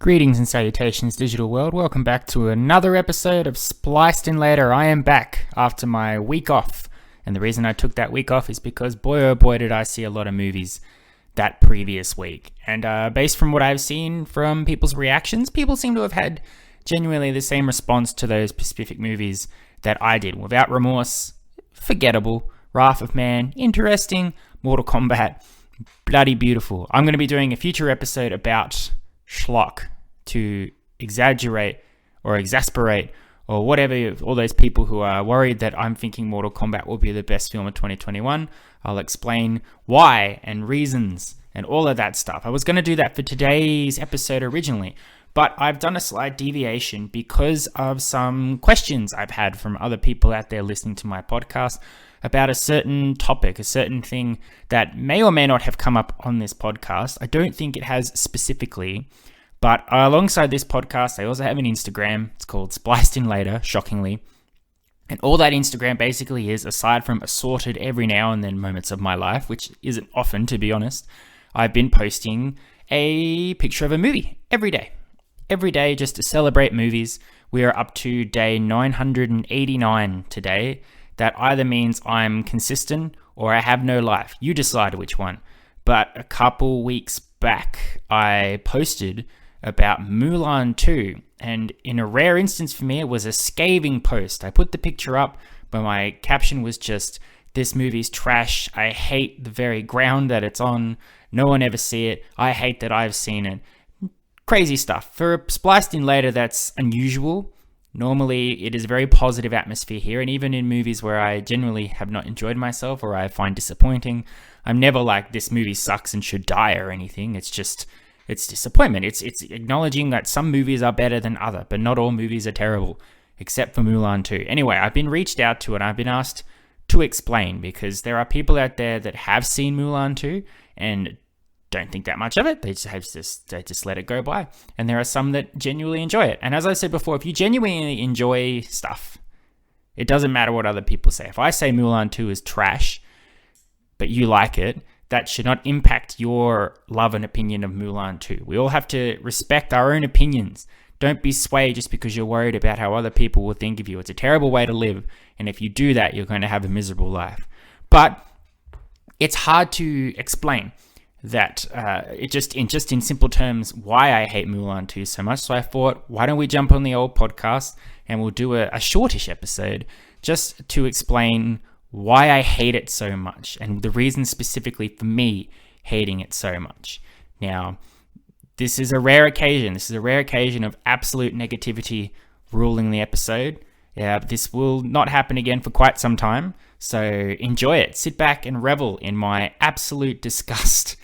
Greetings and salutations, digital world. Welcome back to another episode of Spliced In Later. I am back after my week off. And the reason I took that week off is because boy oh boy did I see a lot of movies that previous week. And based from what I've seen from people's reactions, people seem to have had genuinely the same response to those specific movies that I did. Without Remorse, forgettable. Wrath of Man, interesting. Mortal Kombat, bloody beautiful. I'm going to be doing a future episode about schlock to exaggerate or exasperate or whatever, all those people who are worried that I'm thinking Mortal Kombat will be the best film of 2021. I'll explain why and reasons and all of that stuff. I was going to do that for today's episode originally, but I've done a slight deviation because of some questions I've had from other people out there listening to my podcast about a certain topic, a certain thing that may or may not have come up on this podcast. I don't think it has specifically, but alongside this podcast, I also have an Instagram. It's called Spliced In Later, shockingly. And all that Instagram basically is, aside from assorted every now and then moments of my life, which isn't often, to be honest, I've been posting a picture of a movie every day. Every day, just to celebrate movies. We are up to day 989 today. That either means I'm consistent or I have no life. You decide which one. But a couple weeks back, I posted about Mulan II. And in a rare instance for me, it was a scathing post. I put the picture up, but my caption was just, "This movie's trash. I hate the very ground that it's on. No one ever see it. I hate that I've seen it." Crazy stuff. For Spliced In Later, that's unusual. Normally, it is a very positive atmosphere here, and even in movies where I generally have not enjoyed myself or I find disappointing, I'm never like, this movie sucks and should die or anything. It's just, it's disappointment. It's acknowledging that some movies are better than other, but not all movies are terrible, except for Mulan II. Anyway, I've been reached out to and I've been asked to explain, because there are people out there that have seen Mulan II and don't think that much of it. They just let it go by. And there are some that genuinely enjoy it. And as I said before, if you genuinely enjoy stuff, it doesn't matter what other people say. If I say Mulan 2 is trash, but you like it, that should not impact your love and opinion of Mulan 2. We all have to respect our own opinions. Don't be swayed just because you're worried about how other people will think of you. It's a terrible way to live. And if you do that, you're going to have a miserable life. But it's hard to explain that in simple terms why I hate Mulan 2 so much. So I thought, why don't we jump on the old podcast and we'll do a shortish episode just to explain why I hate it so much and the reason specifically for me hating it so much. Now, this is a rare occasion. This is a rare occasion of absolute negativity ruling the episode. Yeah, but this will not happen again for quite some time. So enjoy it. Sit back and revel in my absolute disgust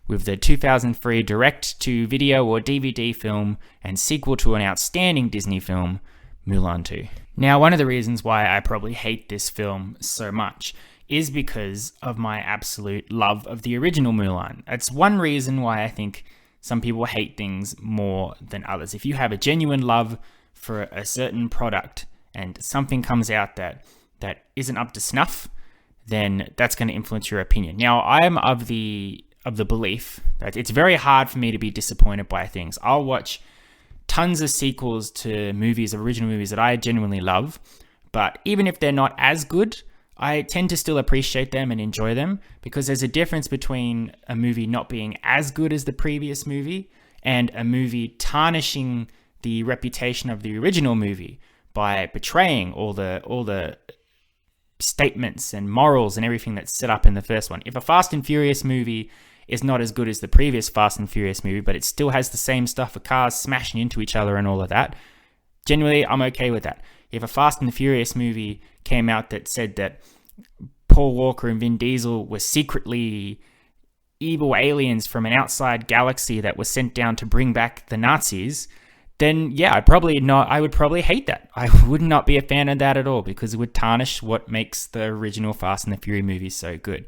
with the 2003 direct-to-video or DVD film and sequel to an outstanding Disney film, Mulan 2. Now, one of the reasons why I probably hate this film so much is because of my absolute love of the original Mulan. That's one reason why I think some people hate things more than others. If you have a genuine love for a certain product and something comes out that isn't up to snuff, then that's going to influence your opinion. Now, I am of the belief that it's very hard for me to be disappointed by things. I'll watch tons of sequels to movies, original movies that I genuinely love, but even if they're not as good, I tend to still appreciate them and enjoy them, because there's a difference between a movie not being as good as the previous movie and a movie tarnishing the reputation of the original movie by betraying all the statements and morals and everything that's set up in the first one. If a Fast and Furious movie is not as good as the previous Fast and Furious movie, but it still has the same stuff of cars smashing into each other and all of that, genuinely, I'm okay with that. If a Fast and Furious movie came out that said that Paul Walker and Vin Diesel were secretly evil aliens from an outside galaxy that were sent down to bring back the Nazis, then yeah, I would probably hate that. I would not be a fan of that at all, because it would tarnish what makes the original Fast and the Furious movies so good.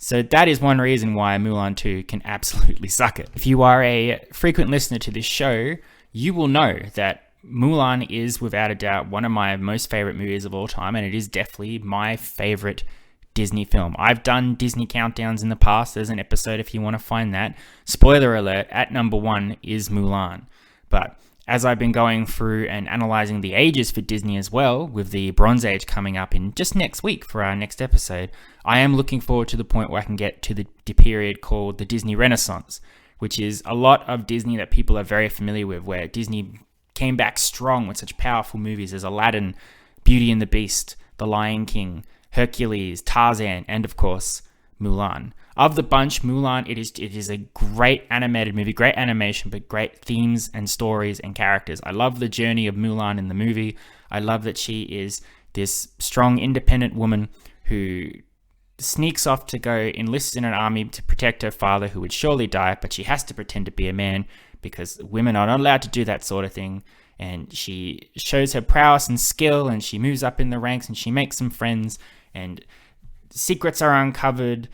So that is one reason why Mulan 2 can absolutely suck it. If you are a frequent listener to this show, you will know that Mulan is without a doubt one of my most favorite movies of all time, and it is definitely my favorite Disney film. I've done Disney countdowns in the past. There's an episode if you want to find that. Spoiler alert, at number 1 is Mulan. But as I've been going through and analyzing the ages for Disney as well, with the Bronze Age coming up in just next week for our next episode, I am looking forward to the point where I can get to the period called the Disney Renaissance, which is a lot of Disney that people are very familiar with, where Disney came back strong with such powerful movies as Aladdin, Beauty and the Beast, The Lion King, Hercules, Tarzan, and of course, Mulan. Of the bunch, Mulan, it is a great animated movie, great animation, but great themes and stories and characters. I love the journey of Mulan in the movie. I love that she is this strong, independent woman who sneaks off to go enlist in an army to protect her father, who would surely die, but she has to pretend to be a man because women are not allowed to do that sort of thing. And she shows her prowess and skill, and she moves up in the ranks, and she makes some friends, and secrets are uncovered,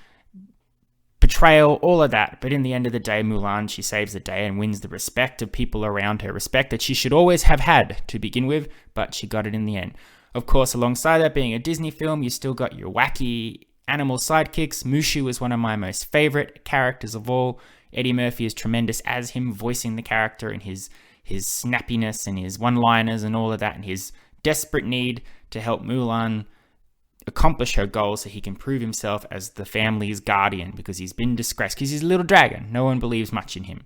betrayal, all of that. But in the end of the day, Mulan, she saves the day and wins the respect of people around her, respect that she should always have had to begin with, but she got it in the end. Of course, alongside that being a Disney film, you still got your wacky animal sidekicks. Mushu is one of my most favorite characters of all. Eddie Murphy is tremendous as him, voicing the character and his snappiness and his one-liners and all of that, and his desperate need to help Mulan accomplish her goals so he can prove himself as the family's guardian, because he's been disgraced, because he's a little dragon. No one believes much in him.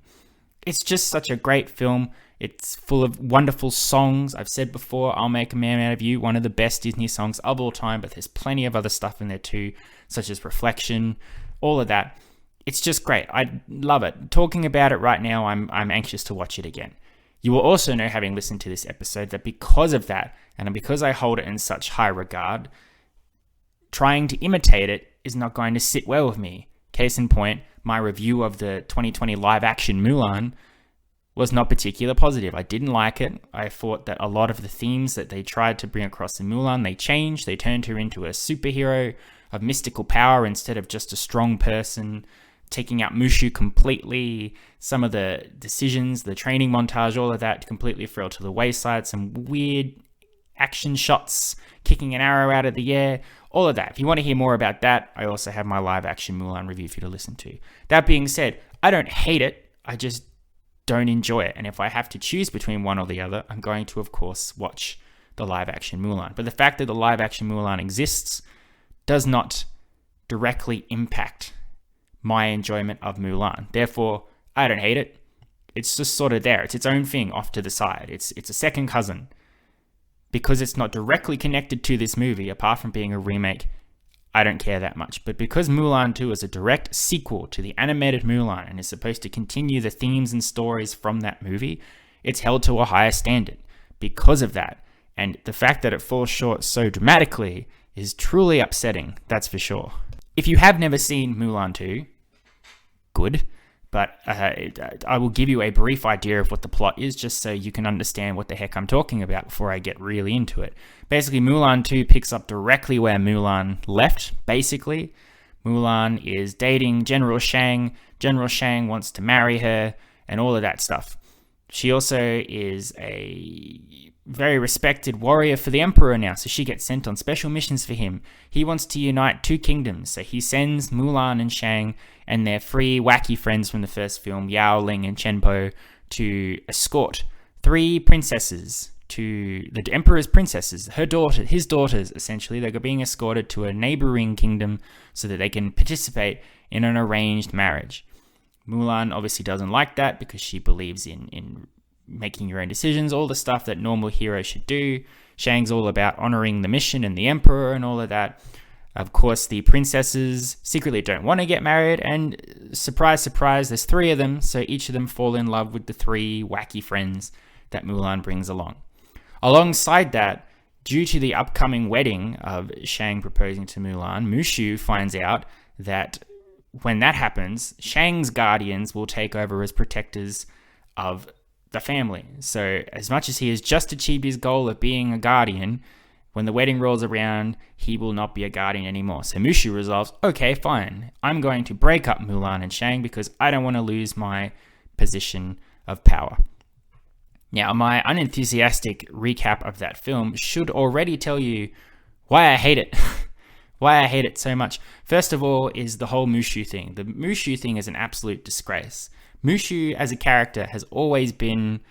It's just such a great film. It's full of wonderful songs. I've said before, I'll Make a Man Out of You, one of the best Disney songs of all time, but there's plenty of other stuff in there too, such as Reflection, all of that. It's just great. I love it. Talking about it right now, I'm anxious to watch it again. You will also know, having listened to this episode, that because of that, and because I hold it in such high regard, trying to imitate it is not going to sit well with me. Case in point, my review of the 2020 live-action Mulan was not particularly positive. I didn't like it. I thought that a lot of the themes that they tried to bring across in Mulan, they changed. They turned her into a superhero of mystical power instead of just a strong person, taking out Mushu completely. Some of the decisions, the training montage, all of that completely fell to the wayside. Some weird action shots, kicking an arrow out of the air, all of that. If you want to hear more about that, I also have my live action Mulan review for you to listen to. That being said, I don't hate it, I just don't enjoy it. And if I have to choose between one or the other, I'm going to, of course, watch the live action Mulan. But the fact that the live action Mulan exists does not directly impact my enjoyment of Mulan. Therefore, I don't hate it. It's just sort of there. It's its own thing off to the side. It's a second cousin. Because it's not directly connected to this movie, apart from being a remake, I don't care that much. But because Mulan 2 is a direct sequel to the animated Mulan and is supposed to continue the themes and stories from that movie, it's held to a higher standard because of that. And the fact that it falls short so dramatically is truly upsetting, that's for sure. If you have never seen Mulan 2, good. But I will give you a brief idea of what the plot is, just so you can understand what the heck I'm talking about before I get really into it. Basically, Mulan 2 picks up directly where Mulan left, basically. Mulan is dating General Shang. General Shang wants to marry her, and all of that stuff. She also is a very respected warrior for the Emperor now, so she gets sent on special missions for him. He wants to unite two kingdoms, so he sends Mulan and Shang and their three wacky friends from the first film, Yao, Ling, and Chenpo, to escort three princesses, to the Emperor's princesses, his daughters, essentially. They're being escorted to a neighboring kingdom so that they can participate in an arranged marriage. Mulan obviously doesn't like that because she believes in making your own decisions, all the stuff that normal heroes should do. Shang's all about honoring the mission and the Emperor and all of that. Of course, the princesses secretly don't want to get married, and surprise, surprise, there's three of them, so each of them fall in love with the three wacky friends that Mulan brings along. Alongside that, due to the upcoming wedding of Shang proposing to Mulan, Mushu finds out that when that happens, Shang's guardians will take over as protectors of the family. So as much as he has just achieved his goal of being a guardian, when the wedding rolls around, he will not be a guardian anymore. So Mushu resolves, okay, fine, I'm going to break up Mulan and Shang because I don't want to lose my position of power. Now, my unenthusiastic recap of that film should already tell you why I hate it. Why I hate it so much. First of all is the whole Mushu thing. The Mushu thing is an absolute disgrace. Mushu as a character has always been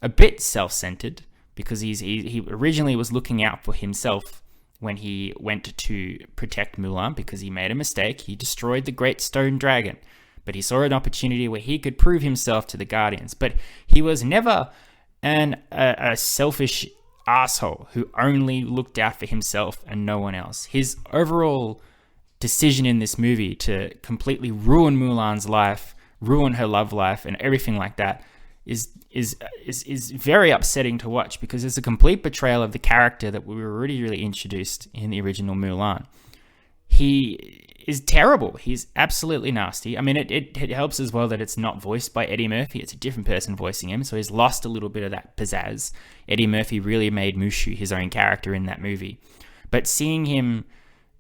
a bit self-centered, because he originally was looking out for himself when he went to protect Mulan, because he made a mistake. He destroyed the great stone dragon, but he saw an opportunity where he could prove himself to the Guardians. But he was never a selfish asshole who only looked out for himself and no one else. His overall decision in this movie to completely ruin Mulan's life, ruin her love life, and everything like that is very upsetting to watch, because it's a complete betrayal of the character that we were really introduced in the original Mulan. He is terrible. He's absolutely nasty. I mean, it helps as well that it's not voiced by Eddie Murphy. It's a different person voicing him, so he's lost a little bit of that pizzazz. Eddie Murphy really made Mushu his own character in that movie. But seeing him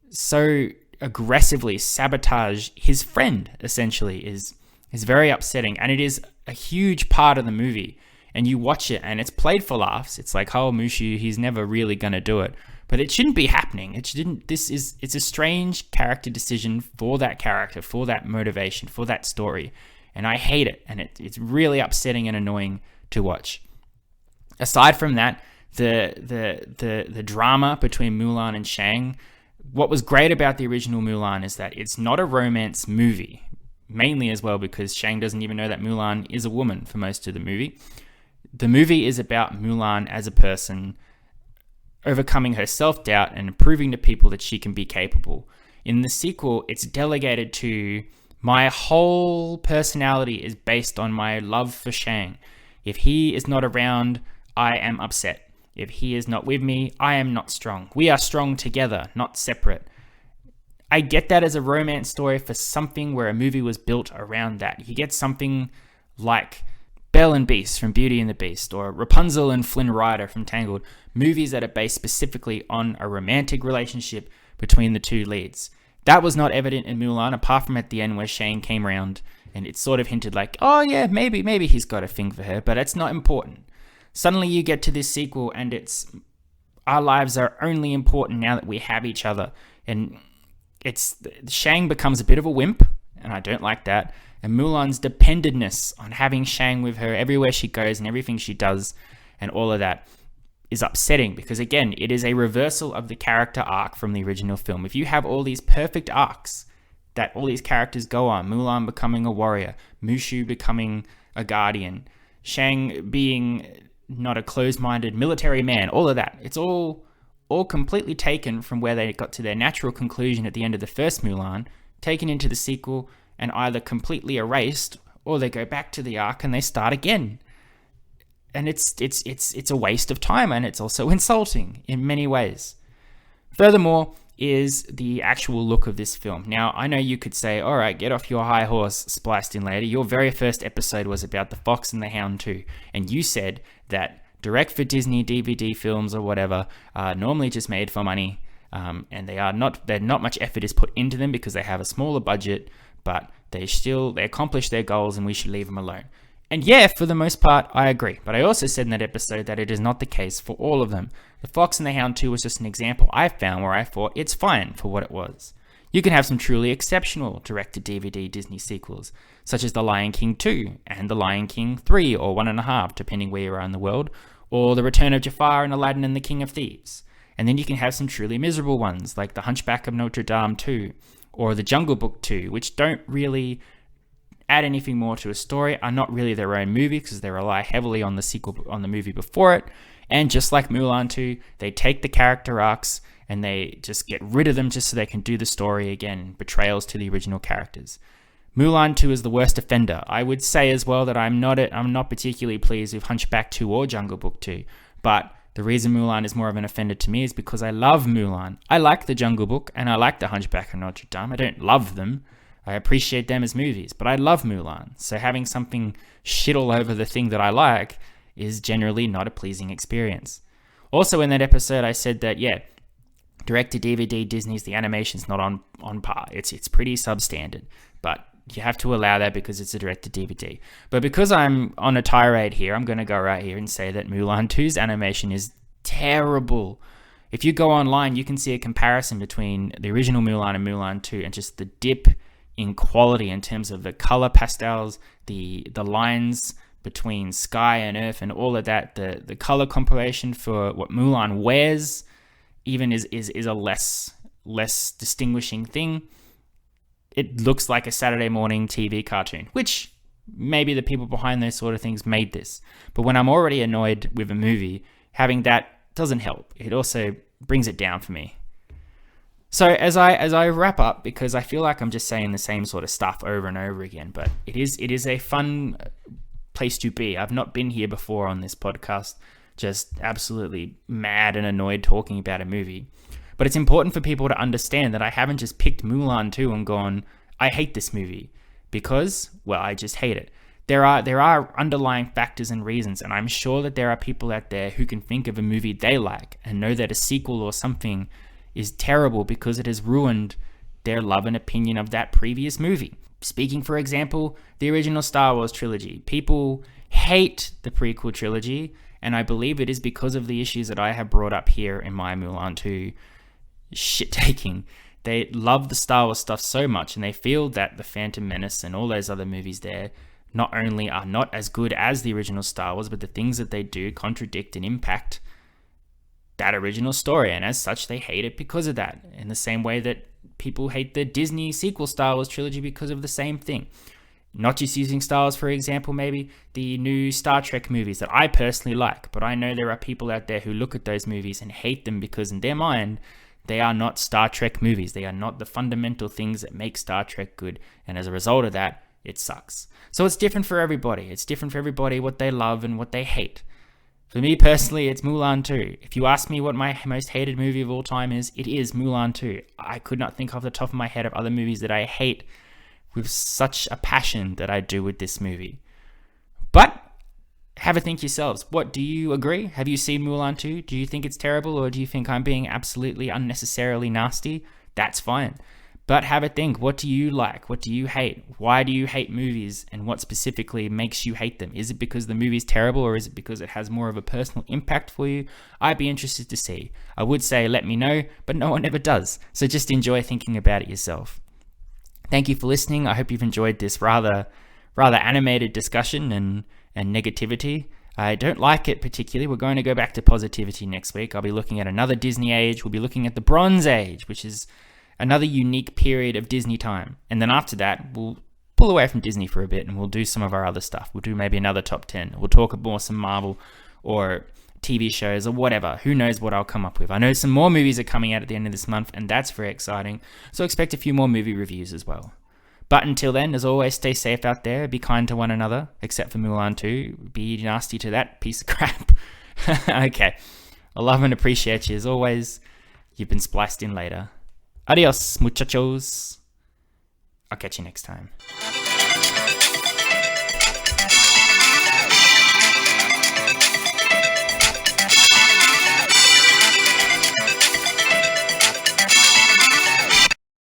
so aggressively sabotage his friend, essentially, is very upsetting, and it is a huge part of the movie. And you watch it, and it's played for laughs. It's like, oh, Mushu, he's never really gonna do it. But it shouldn't be happening. It's a strange character decision for that character, for that motivation, for that story. And I hate it. And it's really upsetting and annoying to watch. Aside from that, the drama between Mulan and Shang, what was great about the original Mulan is that it's not a romance movie. Mainly as well because Shang doesn't even know that Mulan is a woman for most of the movie. The movie is about Mulan as a person overcoming her self-doubt and proving to people that she can be capable. In the sequel, it's delegated to, my whole personality is based on my love for Shang. If he is not around, I am upset. If he is not with me, I am not strong. We are strong together, not separate. I get that as a romance story for something where a movie was built around that. You get something like Belle and Beast from Beauty and the Beast, or Rapunzel and Flynn Rider from Tangled, movies that are based specifically on a romantic relationship between the two leads. That was not evident in Mulan, apart from at the end where Shang came around and it sort of hinted like, oh yeah, maybe he's got a thing for her, but it's not important. Suddenly you get to this sequel and it's, our lives are only important now that we have each other. And Shang becomes a bit of a wimp, and I don't like that. And Mulan's dependentness on having Shang with her everywhere she goes and everything she does and all of that is upsetting, because again, it is a reversal of the character arc from the original film. If you have all these perfect arcs that all these characters go on, Mulan becoming a warrior, Mushu becoming a guardian, Shang being not a closed-minded military man, all of that, it's all completely taken from where they got to their natural conclusion at the end of the first Mulan, taken into the sequel, and either completely erased, or they go back to the arc and they start again. And it's a waste of time, and it's also insulting in many ways. Furthermore is the actual look of this film. Now, I know you could say, all right, get off your high horse, Spliced In Later. Your very first episode was about The Fox and the Hound 2, and you said that direct-for-Disney DVD films or whatever are normally just made for money, and they're not much effort is put into them because they have a smaller budget, but they accomplish their goals and we should leave them alone. And yeah, for the most part, I agree. But I also said in that episode that it is not the case for all of them. The Fox and the Hound 2 was just an example I found where I thought it's fine for what it was. You can have some truly exceptional direct-to-DVD Disney sequels, such as The Lion King 2 and The Lion King 3 or 1.5, depending where you are in the world, or The Return of Jafar and Aladdin and the King of Thieves. And then you can have some truly miserable ones, like The Hunchback of Notre Dame 2, or The Jungle Book 2, which don't really add anything more to a story, are not really their own movie because they rely heavily on the sequel, on the movie before it. And just like Mulan 2, they take the character arcs and they just get rid of them just so they can do the story again, betrayals to the original characters. Mulan 2 is the worst offender. I would say as well that I'm not particularly pleased with Hunchback 2 or Jungle Book 2, but the reason Mulan is more of an offender to me is because I love Mulan. I like the Jungle Book and I like the Hunchback of Notre Dame. I don't love them. I appreciate them as movies, but I love Mulan. So having something shit all over the thing that I like is generally not a pleasing experience. Also in that episode, I said that, yeah, direct-to-DVD Disney's, the animation's not on par. It's pretty substandard, but you have to allow that because it's a direct-to-DVD. But because I'm on a tirade here, I'm going to go right here and say that Mulan 2's animation is terrible. If you go online, you can see a comparison between the original Mulan and Mulan 2 and just the dip in quality in terms of the color pastels, the lines between sky and earth and all of that. The color compilation for what Mulan wears even is a less distinguishing thing. It looks like a Saturday morning TV cartoon, which maybe the people behind those sort of things made this. But when I'm already annoyed with a movie, having that doesn't help. It also brings it down for me. So as I wrap up, because I feel like I'm just saying the same sort of stuff over and over again, but it is a fun place to be. I've not been here before on this podcast, just absolutely mad and annoyed talking about a movie. But it's important for people to understand that I haven't just picked Mulan 2 and gone, I hate this movie, because, well, I just hate it. There are underlying factors and reasons, and I'm sure that there are people out there who can think of a movie they like and know that a sequel or something is terrible because it has ruined their love and opinion of that previous movie. Speaking, for example, the original Star Wars trilogy. People hate the prequel trilogy, and I believe it is because of the issues that I have brought up here in my Mulan 2 shit-taking. They love the Star Wars stuff so much, and they feel that The Phantom Menace and all those other movies there not only are not as good as the original Star Wars, but the things that they do contradict and impact that original story, and as such they hate it because of that, in the same way that people hate the Disney sequel Star Wars trilogy because of the same thing. Not just using Star Wars for example, maybe the new Star Trek movies that I personally like, but I know there are people out there who look at those movies and hate them because in their mind they are not Star Trek movies. They are not the fundamental things that make Star Trek good, and as a result of that, it sucks. So it's different for everybody. It's different for everybody what they love and what they hate. For me personally, it's Mulan 2. If you ask me what my most hated movie of all time is, it is Mulan 2. I could not think off the top of my head of other movies that I hate with such a passion that I do with this movie. But have a think yourselves. What, do you agree? Have you seen Mulan 2? Do you think it's terrible, or do you think I'm being absolutely unnecessarily nasty? That's fine. But have a think. What do you like? What do you hate? Why do you hate movies? And what specifically makes you hate them? Is it because the movie's terrible, or is it because it has more of a personal impact for you? I'd be interested to see. I would say let me know, but no one ever does. So just enjoy thinking about it yourself. Thank you for listening. I hope you've enjoyed this rather animated discussion and negativity. I don't like it particularly. We're going to go back to positivity next week. I'll be looking at another Disney age. We'll be looking at the Bronze Age, which is another unique period of Disney time. And then after that, we'll pull away from Disney for a bit and we'll do some of our other stuff. We'll do maybe another top 10. We'll talk more some Marvel or TV shows or whatever. Who knows what I'll come up with. I know some more movies are coming out at the end of this month, and that's very exciting. So expect a few more movie reviews as well. But until then, as always, stay safe out there. Be kind to one another, except for Mulan 2. Be nasty to that piece of crap. Okay. I love and appreciate you as always. You've been spliced in later. Adios, muchachos. I'll catch you next time.